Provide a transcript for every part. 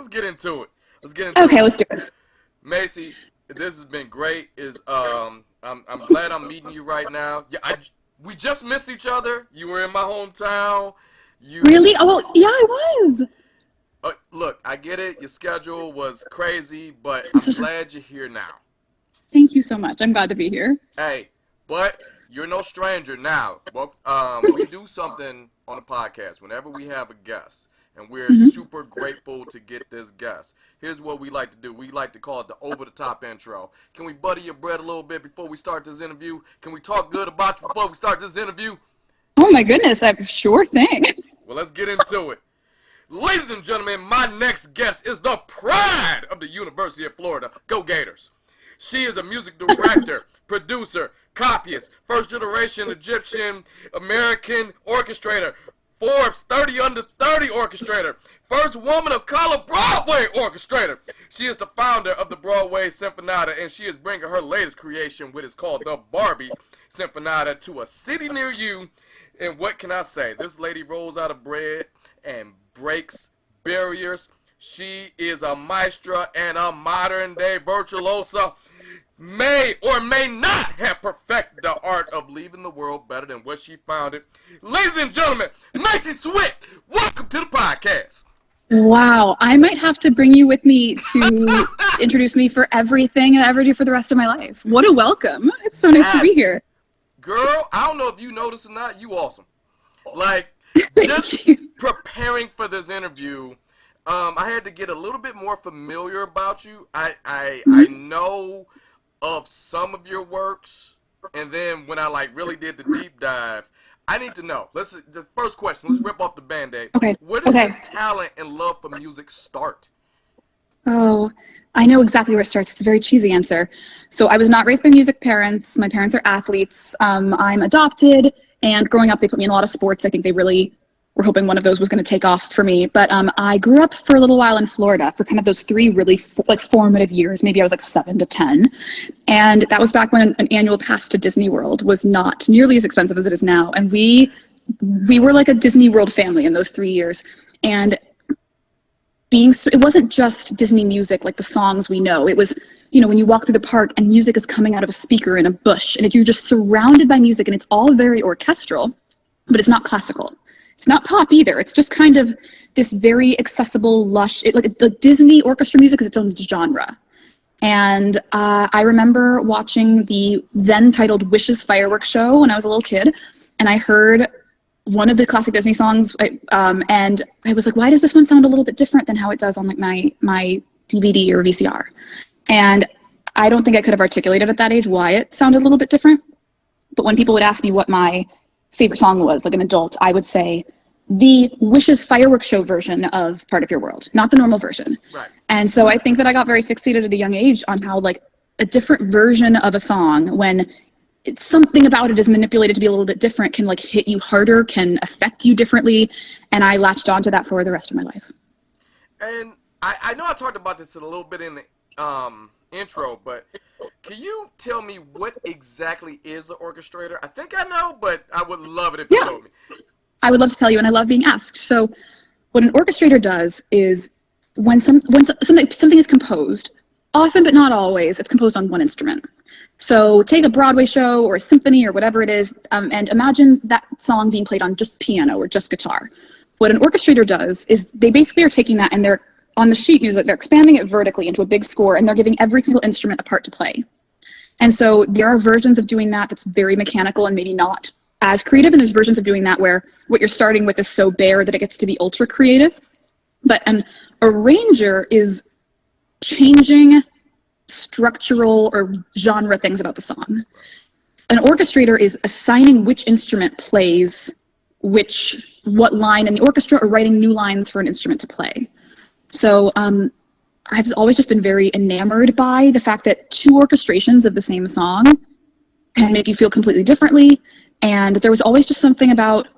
let's get into it. Let's get into Okay, it. let's do it. Macy, this has been great. I'm glad I'm meeting you right now. Yeah, we just missed each other. You were in my hometown. Really? Oh, well, yeah, I was. Look, I get it. Your schedule was crazy, but I'm I'm so sorry. glad you're here now. Thank you so much. I'm glad to be here. Hey, but you're no stranger now. Well, we do something on the podcast whenever we have a guest, and we're Hmm. super grateful to get this guest. Here's what we like to do. We like to call it the over-the-top intro. Can we butter your bread a little bit before we start this interview? Can we talk good about you before we start this interview? Oh my goodness, I'm sure thing. Well, let's get into it. Ladies and gentlemen, my next guest is the pride of the University of Florida. Go Gators. She is a music director, producer, copyist, first generation Egyptian American orchestrator, Forbes 30 under 30 orchestrator, first woman of color Broadway orchestrator. She is the founder of the Broadway Sinfonietta, and she is bringing her latest creation, which is called the Barbie Sinfonietta, to a city near you. And what can I say? This lady rolls out of bread and breaks barriers. She is a maestra and a modern day virtuosa. May or may not have perfected the art of leaving the world better than what she found it. Ladies and gentlemen, Macy Schmidt, welcome to the podcast. Wow, I might have to bring you with me to introduce me for everything I ever do for the rest of my life. What a welcome. It's so nice to be here. Girl, I don't know if you noticed or not, you awesome. Like, just Thank you. preparing for this interview, I had to get a little bit more familiar about you. I know of some of your works, and then when I really did the deep dive, I need to know. The first question, let's rip off the Band-Aid. Okay. Where does Okay. this talent and love for music start? Oh, I know exactly where it starts. It's a very cheesy answer. So I was not raised by music parents. My parents are athletes. I'm adopted, and growing up, they put me in a lot of sports. I think they really were hoping one of those was going to take off for me. But I grew up for a little while in Florida for kind of those three really formative years. Maybe I was 7 to 10. And that was back when an annual pass to Disney World was not nearly as expensive as it is now. And we were like a Disney World family in those 3 years. And it wasn't just Disney music, like the songs we know. It was, when you walk through the park and music is coming out of a speaker in a bush, and you're just surrounded by music, and it's all very orchestral, but it's not classical. It's not pop either. It's just kind of this very accessible, lush, the Disney orchestra music is its own genre. And I remember watching the then titled Wishes fireworks show when I was a little kid, and I heard one of the classic Disney songs, and I was like, why does this one sound a little bit different than how it does on my DVD or VCR? And I don't think I could have articulated at that age why it sounded a little bit different. But when people would ask me what my favorite song was, like an adult, I would say the Wishes fireworks show version of Part of Your World, not the normal version. Right. And so I think that I got very fixated at a young age on how a different version of a song, when something about it is manipulated to be a little bit different, can hit you harder, can affect you differently. And I latched onto that for the rest of my life. And I know I talked about this a little bit in the intro, but can you tell me what exactly is an orchestrator? I think I know, but I would love it if you told me. I would love to tell you, and I love being asked. So what an orchestrator does is when something is composed, often but not always, it's composed on one instrument. So take a Broadway show or a symphony or whatever it is, and imagine that song being played on just piano or just guitar. What an orchestrator does is they basically are taking that, and they're on the sheet music, they're expanding it vertically into a big score, and they're giving every single instrument a part to play. And so there are versions of doing that that's very mechanical and maybe not as creative, and there's versions of doing that where what you're starting with is so bare that it gets to be ultra creative. But an arranger is changing structural or genre things about the song. An orchestrator is assigning which instrument plays what line in the orchestra, or writing new lines for an instrument to play. So I've always just been very enamored by the fact that two orchestrations of the same song can make you feel completely differently. And there was always just something about,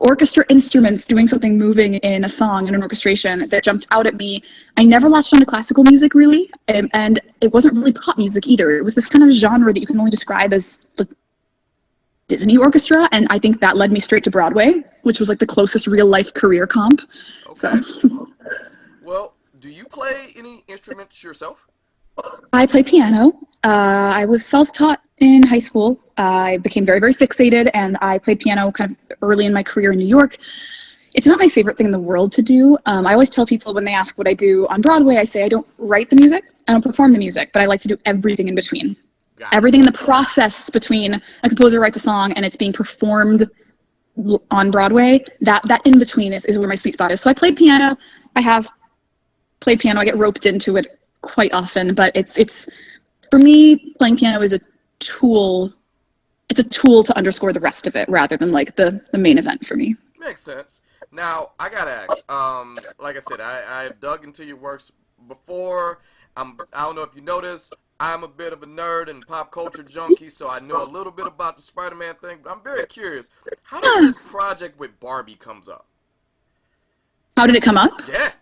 orchestra instruments doing something moving in a song in an orchestration that jumped out at me. I never latched onto classical music really, and it wasn't really pop music either. It was this kind of genre that you can only describe as Disney orchestra, and I think that led me straight to Broadway, which was like the closest real life career comp. Okay. So Well, do you play any instruments yourself? I play piano. I was self-taught in high school. I became very, very fixated, and I played piano kind of early in my career in New York. It's not my favorite thing in the world to do. I always tell people when they ask what I do on Broadway, I say I don't write the music, I don't perform the music, but I like to do everything in between. Everything in the process between a composer writes a song and it's being performed on Broadway, that in between is where my sweet spot is. So I played piano. I have played piano. I get roped into it quite often, but it's for me, playing piano is a tool. It's a tool to underscore the rest of it rather than like the main event for me. Makes sense. Now, I gotta ask, like I said, I've dug into your works before. I don't know if you noticed, I'm a bit of a nerd and pop culture junkie, so I know a little bit about the Spider-Man thing, but I'm very curious. How does this project with Barbie comes up? How did it come up? Yeah.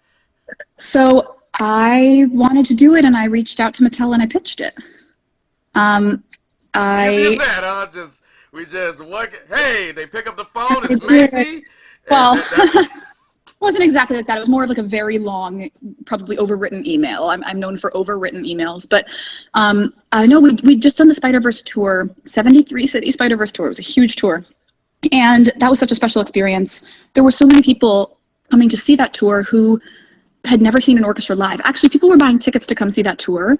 So I wanted to do it, and I reached out to Mattel and I pitched it. Easy as that, huh? Hey, they pick up the phone, it's Macy. Well, it wasn't exactly like that. It was more of like a very long, probably overwritten email. I'm known for overwritten emails, but I know we'd just done the Spider-Verse tour, 73 city Spider-Verse tour. It was a huge tour, and that was such a special experience. There were so many people coming to see that tour who had never seen an orchestra live. Actually, people were buying tickets to come see that tour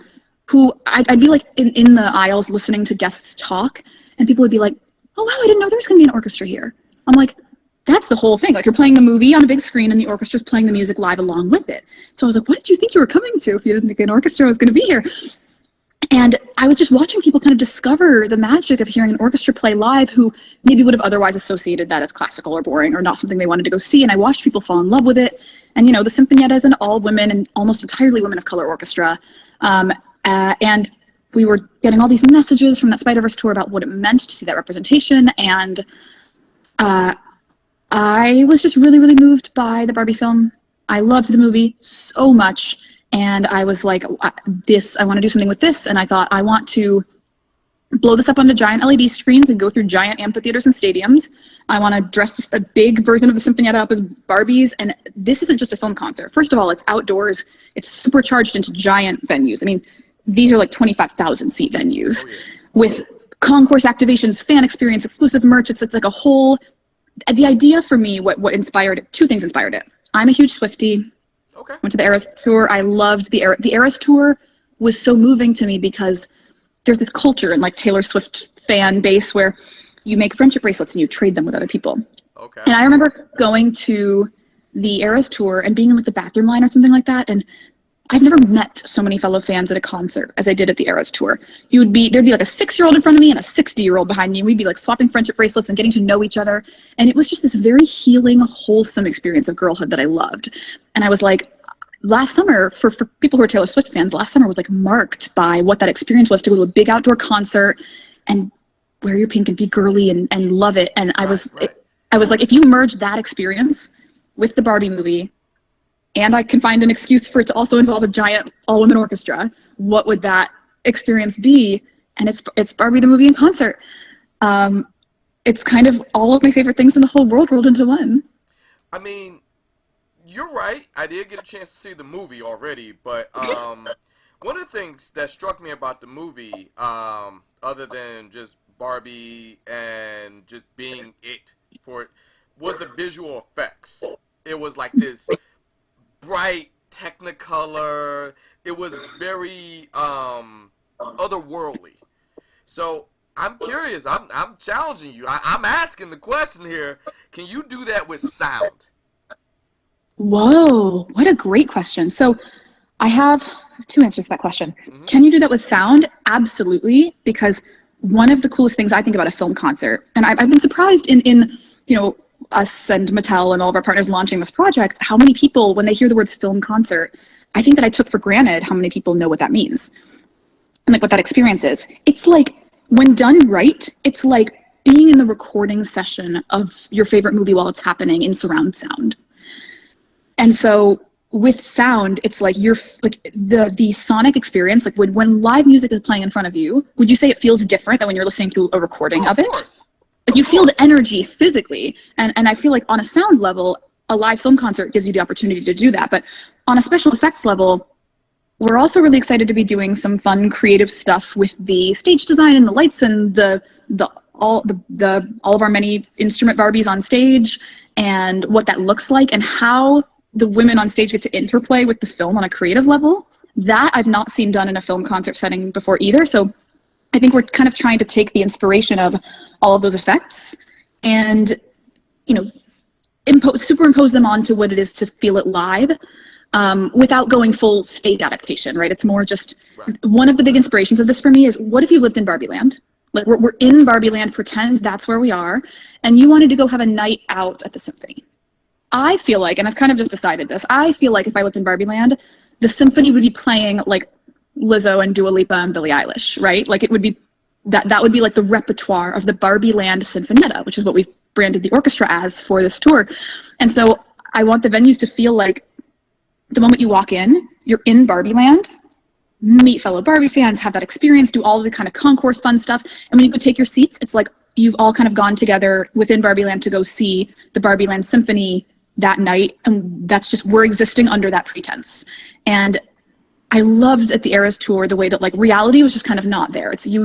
who I'd be like in the aisles listening to guests talk, and people would be like, oh wow, I didn't know there was going to be an orchestra here. I'm like, that's the whole thing. Like, you're playing the movie on a big screen and the orchestra's playing the music live along with it. So I was like, what did you think you were coming to if you didn't think an orchestra was going to be here? And I was just watching people kind of discover the magic of hearing an orchestra play live who maybe would have otherwise associated that as classical or boring or not something they wanted to go see. And I watched people fall in love with it. And, you know, the Sinfonietta is an all women and almost entirely women of color orchestra. And we were getting all these messages from that Spider-Verse tour about what it meant to see that representation. And I was just really, really moved by the Barbie film. I loved the movie so much. And I was like, I want to do something with this. And I thought, I want to blow this up onto giant LED screens and go through giant amphitheaters and stadiums. I want to dress a big version of the Sinfonietta up as Barbies. And this isn't just a film concert. First of all, it's outdoors. It's supercharged into giant venues. I mean, these are like 25,000 seat venues with concourse activations, fan experience, exclusive merch. It's like a whole... The idea for me, what inspired it, two things inspired it. I'm a huge Swiftie. Okay. Went to the Eras tour. I loved the Eras tour was so moving to me because there's this culture in like Taylor Swift fan base where you make friendship bracelets and you trade them with other people. Okay. And I remember going to the Eras tour and being in like the bathroom line or something like that, and I've never met so many fellow fans at a concert as I did at the Eras tour. There'd be like a 6-year-old in front of me and a 60-year-old behind me, and we'd be like swapping friendship bracelets and getting to know each other. And it was just this very healing, wholesome experience of girlhood that I loved. And I was like, last summer, for people who are Taylor Swift fans, last summer was like marked by what that experience was to go to a big outdoor concert and wear your pink and be girly and love it. And I was like, if you merge that experience with the Barbie movie, and I can find an excuse for it to also involve a giant all-women orchestra, what would that experience be? And it's Barbie the movie in concert. It's kind of all of my favorite things in the whole world rolled into one. I mean, you're right. I did get a chance to see the movie already, but one of the things that struck me about the movie, other than just Barbie and just being it for it, was the visual effects. It was like this bright technicolor. It was very otherworldly. So I'm curious. I'm challenging you. I'm asking the question here. Can you do that with sound? Whoa, what a great question. So I have two answers to that question. Mm-hmm. Can you do that with sound? Absolutely, because one of the coolest things I think about a film concert, and I've been surprised in you know, us and Mattel and all of our partners launching this project, how many people, when they hear the words film concert, I think that I took for granted how many people know what that means and like what that experience is. It's like, when done right, it's like being in the recording session of your favorite movie while it's happening in surround sound. And so with sound, it's like you're like the sonic experience, like when live music is playing in front of you, would you say it feels different than when you're listening to a recording of it? Course. Like Of you feel the course. energy physically. And I feel like on a sound level, a live film concert gives you the opportunity to do that. But on a special effects level, we're also really excited to be doing some fun creative stuff with the stage design and the lights and all of our many instrument Barbies on stage and what that looks like and how the women on stage get to interplay with the film on a creative level. That I've not seen done in a film concert setting before either. So I think we're kind of trying to take the inspiration of all of those effects and, you know, superimpose them onto what it is to feel it live, without going full stage adaptation, right? It's more just Right. one of the big inspirations of this for me is what if you lived in Barbie Land? Like we're in Barbie Land, pretend that's where we are, and you wanted to go have a night out at the symphony. I feel like, and I've kind of just decided this, I feel like if I lived in Barbie Land, the symphony would be playing like Lizzo and Dua Lipa and Billie Eilish, right? Like it would be that would be like the repertoire of the Barbie Land Sinfonietta, which is what we've branded the orchestra as for this tour. And so I want the venues to feel like the moment you walk in, you're in Barbie Land, meet fellow Barbie fans, have that experience, do all of the kind of concourse fun stuff. And when you go take your seats, it's like you've all kind of gone together within Barbie Land to go see the Barbie Land Symphony that night. And that's just, we're existing under that pretense. And I loved at the Eras tour the way that like reality was just kind of not there. It's you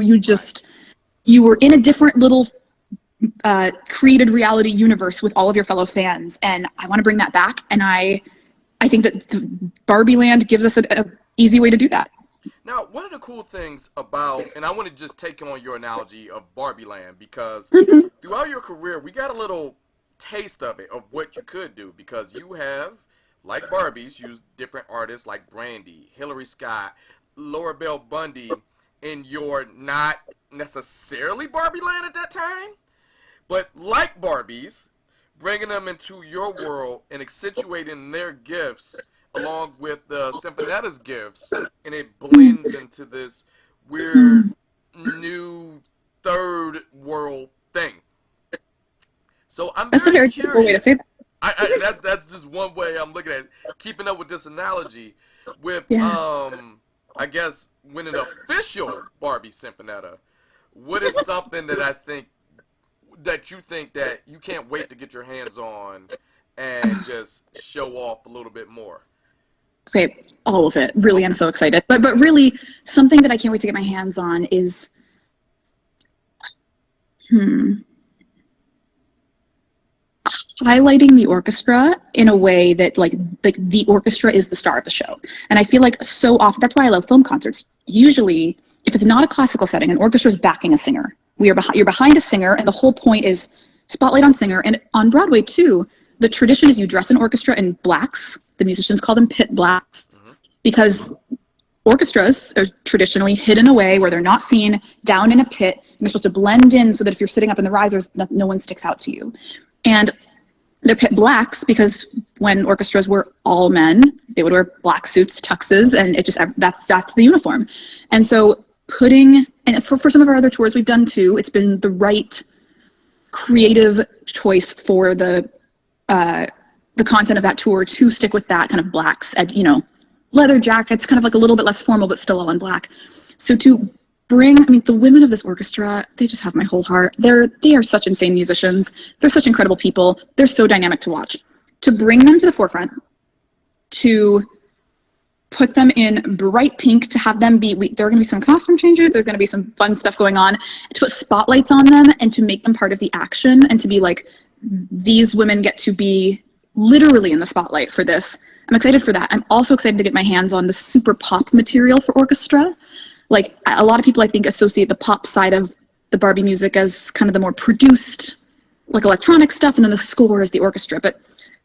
were in a different little created reality universe with all of your fellow fans. And I want to bring that back. And I think that the Barbie Land gives us a easy way to do that. Now, one of the cool things about, and I want to just take on your analogy of Barbie Land, because throughout your career, we got a little taste of it, of what you could do, because you have, like Barbies, used different artists like Brandy, Hillary Scott, Laura Bell Bundy in your not necessarily Barbie Land at that time, but like Barbies, bringing them into your world and accentuating their gifts along with the Sinfonietta's gifts, and it blends into this weird new third world thing. So I'm That's a very very beautiful way to curious. say that. That's just one way I'm looking at it. Keeping up with this analogy with Yeah. I guess when an official Barbie Sinfonietta, what is something that I think that you think that you can't wait to get your hands on and just show off a little bit more? Okay, all of it. Really, I'm so excited. But really, something that I can't wait to get my hands on is highlighting the orchestra in a way that like the orchestra is the star of the show. And I feel like so often, that's why I love film concerts. Usually, if it's not a classical setting, an orchestra is backing a singer. You're behind a singer, and the whole point is spotlight on singer. And on Broadway too, the tradition is you dress an orchestra in blacks. The musicians call them pit blacks because orchestras are traditionally hidden away where they're not seen, down in a pit, and you're supposed to blend in so that if you're sitting up in the risers, no one sticks out to you. And they're pit blacks because when orchestras were all men, they would wear black suits, tuxes, and it just that's the uniform. And so and for some of our other tours we've done too, it's been the right creative choice for the content of that tour to stick with that kind of blacks and, leather jackets, kind of like a little bit less formal, but still all in black. So to bring, the women of this orchestra, they just have my whole heart. They are such insane musicians. They're such incredible people. They're so dynamic to watch. To bring them to the forefront, to put them in bright pink, to have them there are going to be some costume changes, there's going to be some fun stuff going on, to put spotlights on them and to make them part of the action and to be like, these women get to be literally in the spotlight for this. I'm excited for that. I'm also excited to get my hands on the super pop material for orchestra. Like a lot of people, I think, associate the pop side of the Barbie music as kind of the more produced, like electronic stuff, and then the score is the orchestra. But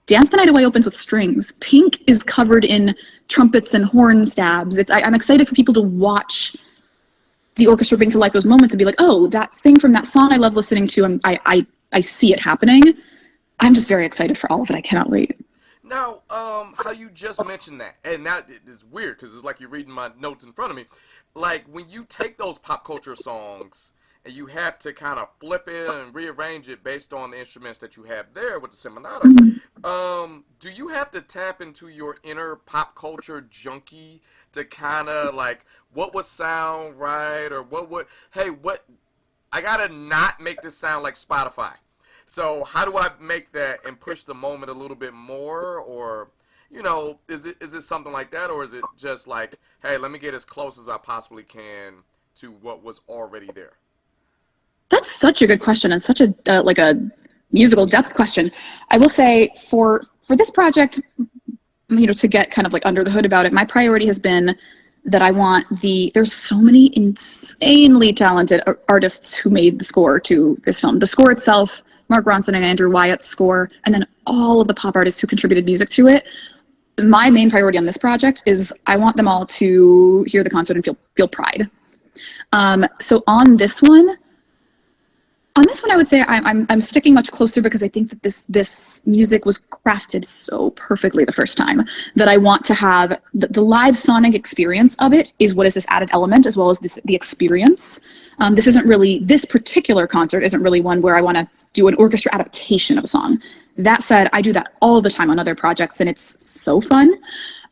Dance the Night Away opens with strings. Pink is covered in trumpets and horn stabs. I'm excited for people to watch the orchestra bring to life those moments and be like, oh, that thing from that song I love listening to, I see it happening. I'm just very excited for all of it. I cannot wait. Now, how you just mentioned that, and that is weird because it's like you're reading my notes in front of me. Like when you take those pop culture songs and you have to kind of flip it and rearrange it based on the instruments that you have there with the Seminata, do you have to tap into your inner pop culture junkie to kind of like what would sound right or what I gotta not make this sound like Spotify. So how do I make that and push the moment a little bit more? Or, is it something like that? Or is it just like, hey, let me get as close as I possibly can to what was already there? That's such a good question, and such a like a musical depth question. I will say for this project, to get kind of like under the hood about it, my priority has been that I want there's so many insanely talented artists who made the score to this film. The score itself, Mark Ronson and Andrew Wyatt's score, and then all of the pop artists who contributed music to it. My main priority on this project is I want them all to hear the concert and feel pride. So on this one, I would say I'm sticking much closer because I think that this music was crafted so perfectly the first time that I want to have the live sonic experience of it is what is this added element, as well as the experience. This particular concert isn't really one where I want to do an orchestra adaptation of a song. That said, I do that all the time on other projects, and it's so fun.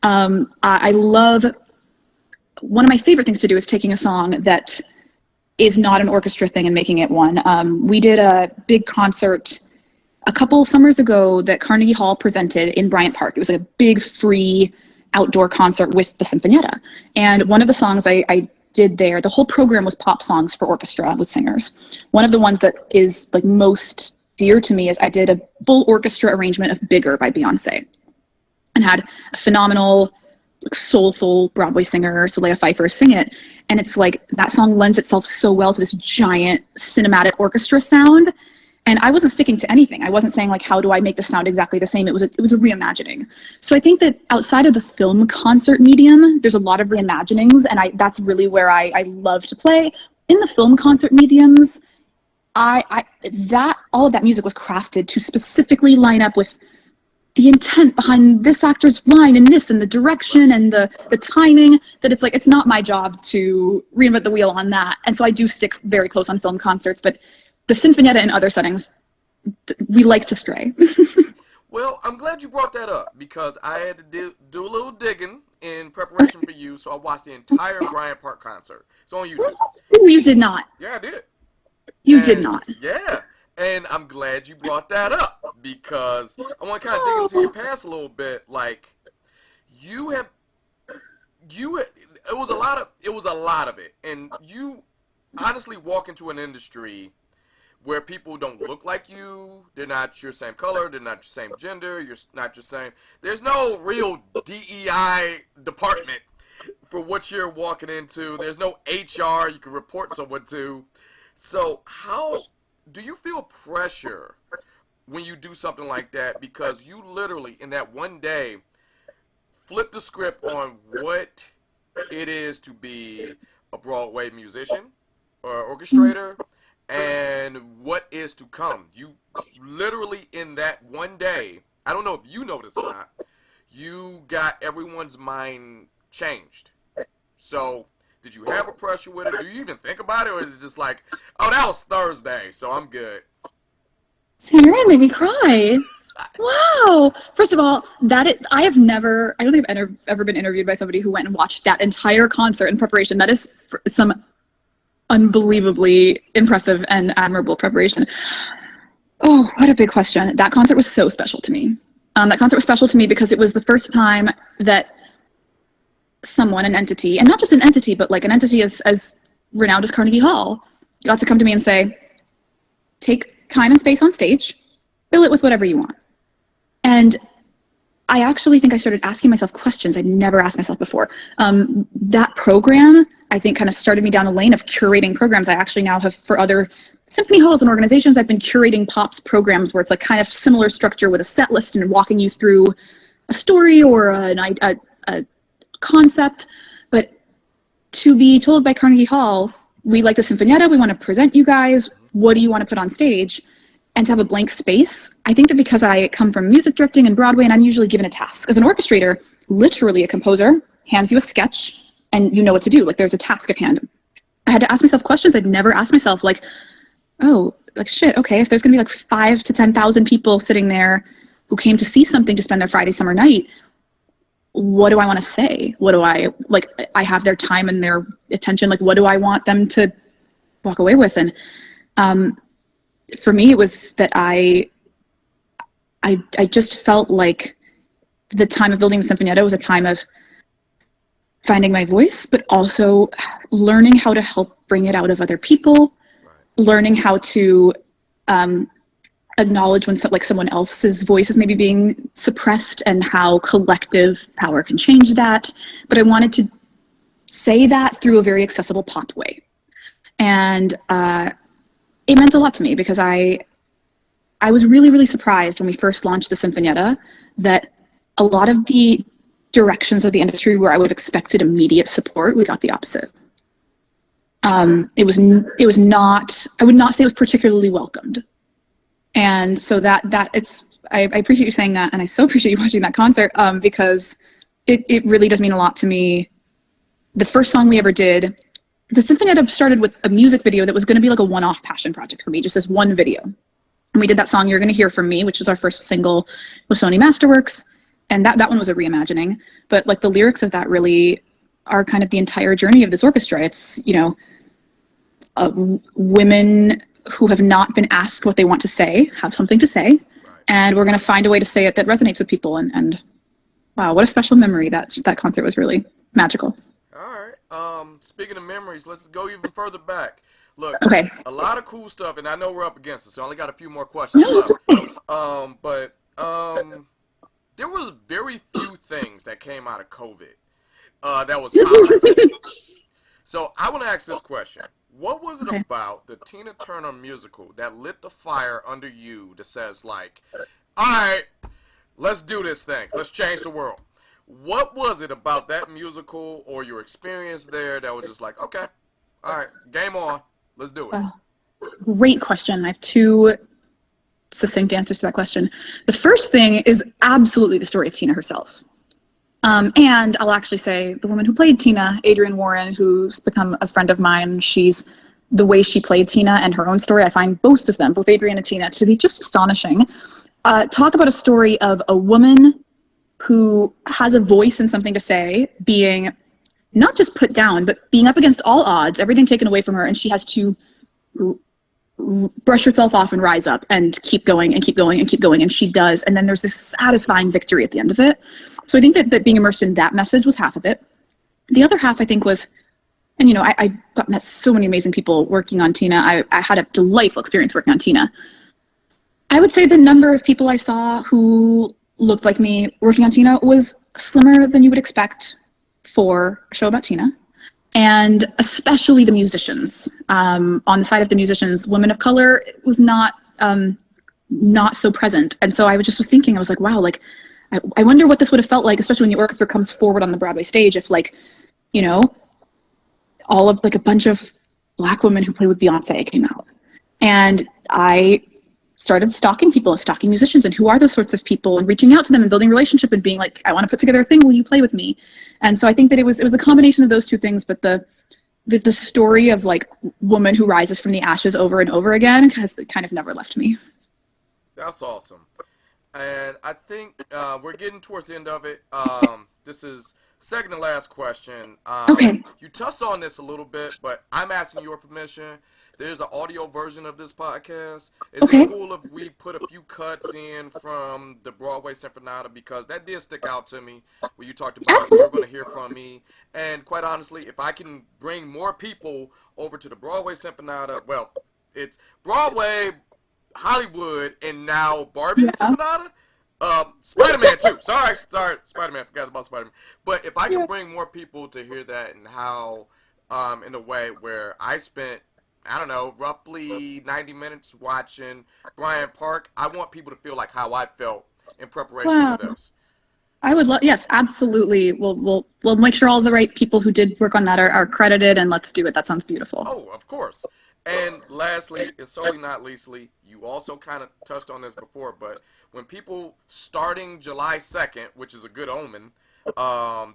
I love, one of my favorite things to do is taking a song that is not an orchestra thing and making it one. We did a big concert a couple summers ago that Carnegie Hall presented in Bryant Park. It was like a big free outdoor concert with the Sinfonietta. And one of the songs I did there, the whole program was pop songs for orchestra with singers. One of the ones that is like most dear to me is I did a full orchestra arrangement of Bigger by Beyonce, and had a phenomenal soulful Broadway singer, Soleil Pfeiffer, sing it. And it's like that song lends itself so well to this giant cinematic orchestra sound. And I wasn't sticking to anything. I wasn't saying like, how do I make the sound exactly the same? It was a reimagining. So I think that outside of the film concert medium, there's a lot of reimaginings, and that's really where I love to play. In the film concert mediums, all of that music was crafted to specifically line up with the intent behind this actor's line and this and the direction and the timing, that it's like, it's not my job to reinvent the wheel on that. And so I do stick very close on film concerts, but the Sinfonietta in other settings, we like to stray. Well, I'm glad you brought that up because I had to do a little digging in preparation for you, so I watched the entire Bryant Park concert. It's on YouTube. You did not. Yeah, I did. You did not. Yeah. And I'm glad you brought that up because I want to kind of dig into your past a little bit. Like, it was a lot of it. And you honestly walk into an industry where people don't look like you. They're not your same color. They're not your same gender. You're not your same. There's no real DEI department for what you're walking into. There's no HR you can report someone to. So how do you feel pressure when you do something like that? Because you literally, in that one day, flip the script on what it is to be a Broadway musician or orchestrator and what is to come. You literally, in that one day, I don't know if you noticed or not, you got everyone's mind changed. So did you have a pressure with it? Do you even think about it? Or is it just like, oh, that was Thursday, so I'm good? Sarah made me cry. Wow. First of all, I don't think I've ever been interviewed by somebody who went and watched that entire concert in preparation. That is some unbelievably impressive and admirable preparation. Oh, what a big question. That concert was so special to me. That concert was special to me because it was the first time that someone, an entity, and not just an entity, but like an entity as renowned as Carnegie Hall, got to come to me and say, take time and space on stage, fill it with whatever you want. And I actually think I started asking myself questions I'd never asked myself before. That program, I think, kind of started me down a lane of curating programs. I actually now have, for other symphony halls and organizations, I've been curating POPs programs where it's like kind of similar structure with a set list and walking you through a story or a concept. But to be told by Carnegie Hall, we like the Sinfonietta, we want to present you guys, what do you want to put on stage? And to have a blank space, I think that because I come from music directing and Broadway, and I'm usually given a task. As an orchestrator, literally a composer hands you a sketch and you know what to do. Like, there's a task at hand. I had to ask myself questions I'd never asked myself, like, oh, like, shit, okay, if there's gonna be like 5,000 to 10,000 people sitting there who came to see something to spend their Friday summer night, what do I want to say? What do I, like, I have their time and their attention, like, what do I want them to walk away with? And For me, it was that I just felt like the time of building the Sinfonietta was a time of finding my voice, but also learning how to help bring it out of other people, learning how to acknowledge when someone else's voice is maybe being suppressed and how collective power can change that. But I wanted to say that through a very accessible pop way. And it meant a lot to me because I was really, really surprised when we first launched the Sinfonietta that a lot of the directions of the industry where I would have expected immediate support, we got the opposite. It was not, I would not say it was particularly welcomed. And so I appreciate you saying that, and I so appreciate you watching that concert, because it really does mean a lot to me. The first song we ever did, the Sinfonietta started with a music video that was going to be like a one-off passion project for me, just this one video. And we did that song, You're Gonna Hear From Me, which was our first single with Sony Masterworks. And that one was a reimagining. But like the lyrics of that really are kind of the entire journey of this orchestra. It's, women who have not been asked what they want to say have something to say. And we're going to find a way to say it that resonates with people. And wow, what a special memory. That concert was really magical. All right. Speaking of memories, let's go even further back. Look, okay. A lot of cool stuff, and I know we're up against it, so I only got a few more questions left. Okay. There was very few things that came out of COVID that was positive. So I want to ask this question. What was it about the Tina Turner musical that lit the fire under you that says, like, all right, let's do this thing. Let's change the world. What was it about that musical or your experience there that was just like, okay, all right, game on. Let's do it. Great question. I have two succinct answers to that question. The first thing is absolutely the story of Tina herself. And I'll actually say the woman who played Tina, Adrienne Warren, who's become a friend of mine, the way she played Tina and her own story, I find both of them, both Adrienne and Tina, to be just astonishing. Talk about a story of a woman who has a voice and something to say, being not just put down, but being up against all odds, everything taken away from her, and she has to brush herself off and rise up and keep going and keep going and keep going, and she does. And then there's this satisfying victory at the end of it. So I think that being immersed in that message was half of it. The other half, I think, was, and I met so many amazing people working on Tina. I had a delightful experience working on Tina. I would say the number of people I saw who looked like me working on Tina was slimmer than you would expect for a show about Tina. And especially the musicians. On the side of the musicians, women of color was not so present. And so I was thinking, I was like, wow, like, I wonder what this would have felt like, especially when the orchestra comes forward on the Broadway stage, if all of like a bunch of Black women who played with Beyonce came out. And I started stalking people and stalking musicians and who are those sorts of people and reaching out to them and building a relationship and being like, I want to put together a thing, will you play with me? And so I think that it was the combination of those two things, but the story of like woman who rises from the ashes over and over again has kind of never left me. That's awesome. And I think we're getting towards the end of it. This is second to last question. Okay. You touched on this a little bit, but I'm asking your permission. There's an audio version of this podcast. Is it cool if we put a few cuts in from the Broadway Sinfonietta? Because that did stick out to me when you talked about You're Going to Hear From Me. And quite honestly, if I can bring more people over to the Broadway Sinfonietta, well, it's Broadway, Hollywood, and now Barbie Sinfonietta. Spider-Man too. Sorry, Spider-Man. Forgot about Spider-Man. But if I can bring more people to hear that and how, in a way where I spent, I don't know, roughly 90 minutes watching Bryant Park, I want people to feel like how I felt in preparation for this. I would love, yes, absolutely. We'll make sure all the right people who did work on that are credited, and let's do it. That sounds beautiful. Oh, of course. And lastly, and certainly not leastly, you also kind of touched on this before, but when people starting July 2nd, which is a good omen,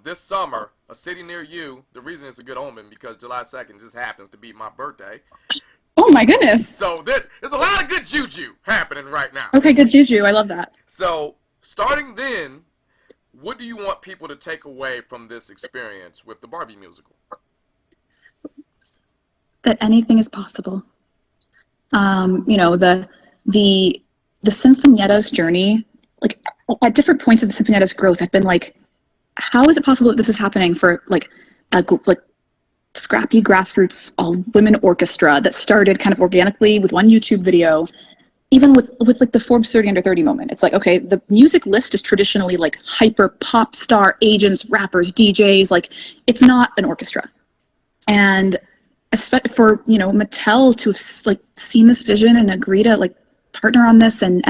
this summer, a city near you, the reason it's a good omen because July 2nd just happens to be my birthday. Oh my goodness. So there's a lot of good juju happening right now. Okay, good juju. I love that. So starting then, what do you want people to take away from this experience with the Barbie musical? That anything is possible. You know, the Sinfonietta's journey, like at different points of the Sinfonietta's growth, I've been like, how is it possible that this is happening for like a like scrappy grassroots all women orchestra that started kind of organically with one YouTube video, even with like the Forbes 30 under 30 moment. It's like, okay, the music list is traditionally like hyper pop star agents, rappers, DJs, like it's not an orchestra. And for, you know, Mattel to have like seen this vision and agree to like partner on this and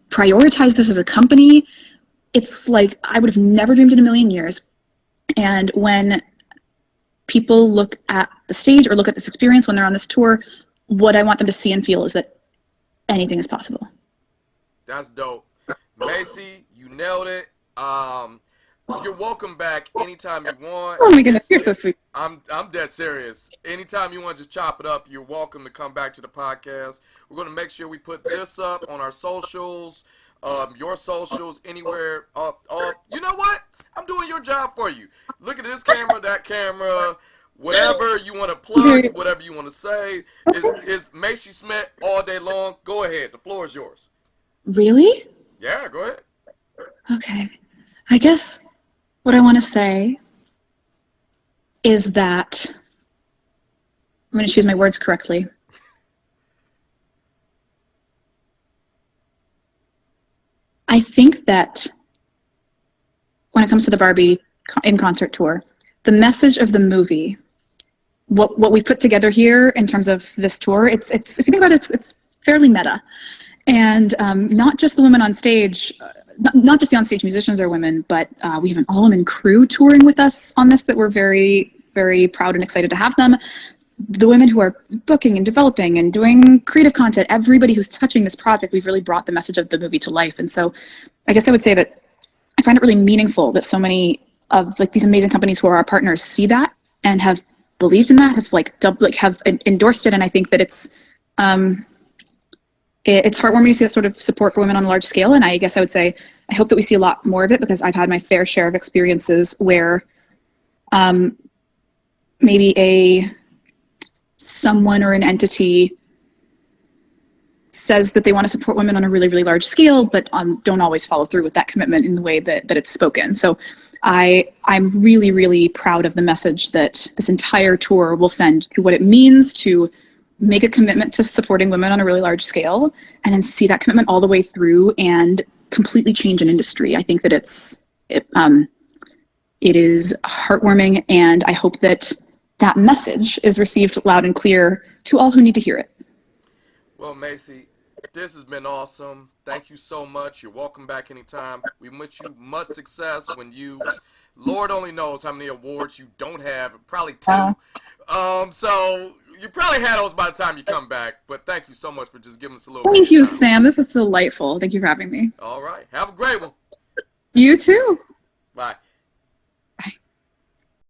prioritize this as a company, it's like I would have never dreamed in a million years. And when people look at the stage or look at this experience when they're on this tour, what I want them to see and feel is that anything is possible. That's dope. Macy, you nailed it. You're welcome back anytime you want. Oh my goodness, you're so sweet. I'm dead serious. Anytime you want to just chop it up, you're welcome to come back to the podcast. We're going to make sure we put this up on our socials, your socials, anywhere. You know what? I'm doing your job for you. Look at this camera, that camera, whatever you want to plug, whatever you want to say. Is Macy Schmidt all day long? Go ahead. The floor is yours. Really? Yeah, go ahead. Okay. I guess what I want to say is that I'm going to choose my words correctly. I think that when it comes to the Barbie in concert tour, the message of the movie, what we've put together here in terms of this tour, it's if you think about it, it's fairly meta, and not just the women on stage, not just the on-stage musicians are women, but we have an all-women crew touring with us on this that we're very, very proud and excited to have them. The women who are booking and developing and doing creative content, everybody who's touching this project, we've really brought the message of the movie to life. And so I guess I would say that I find it really meaningful that so many of like these amazing companies who are our partners see that and have believed in that, have endorsed it. And I think that it's heartwarming to see that sort of support for women on a large scale. And I guess I would say I hope that we see a lot more of it, because I've had my fair share of experiences where maybe someone or an entity says that they want to support women on a really, really large scale, but don't always follow through with that commitment in the way that it's spoken. So I'm really, really proud of the message that this entire tour will send, to what it means to make a commitment to supporting women on a really large scale, and then see that commitment all the way through and completely change an industry. I think that it is heartwarming, and I hope that that message is received loud and clear to all who need to hear it. Well, Macy, this has been awesome. Thank you so much. You're welcome back anytime. We wish you much success when you, Lord only knows how many awards you don't have, probably 2. So you probably had those by the time you come back, but thank you so much for just giving us a little Thank you, Sam. This is delightful. Thank you for having me. All right. Have a great one. You too. Bye.